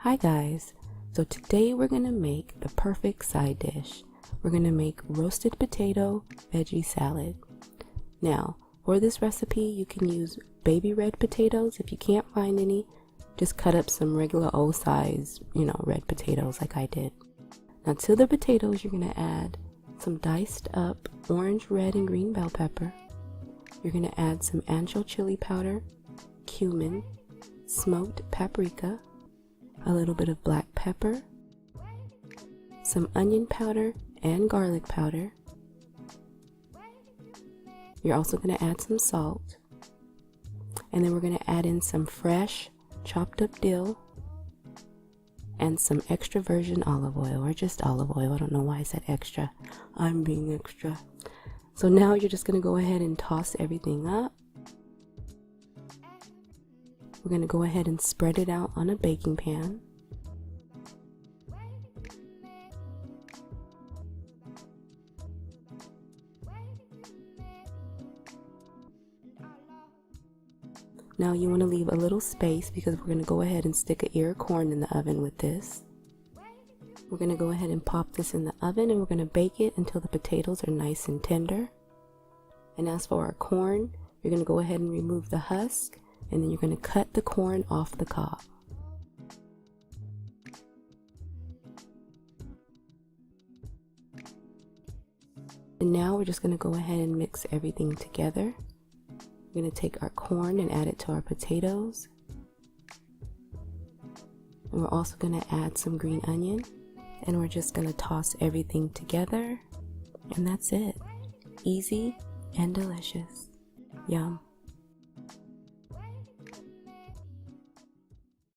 Hi guys, so today we're going to make the perfect side dish. We're going to make roasted potato veggie salad. Now, for this recipe you can use baby red potatoes. If you can't find any, just cut up some regular old size, red potatoes like I did. Now to the potatoes you're going to add some diced up orange, red, and green bell pepper. You're going to add some ancho chili powder, cumin, smoked paprika, a little bit of black pepper, some onion powder and garlic powder. You're also going to add some salt, and then we're going to add in some fresh chopped up dill and some extra virgin olive oil, or just olive oil. I don't know why I said extra. I'm being extra. So now you're just going to go ahead and toss everything up. We're going to go ahead and spread it out on a baking pan. Now you want to leave a little space because we're going to go ahead and stick an ear of corn in the oven with this. We're going to go ahead and pop this in the oven, and we're going to bake it until the potatoes are nice and tender. And as for our corn, you're going to go ahead and remove the husk, and then you're going to cut the corn off the cob. And now we're just going to go ahead and mix everything together. We're going to take our corn and add it to our potatoes. And we're also going to add some green onion. And we're just going to toss everything together. And that's it. Easy and delicious. Yum.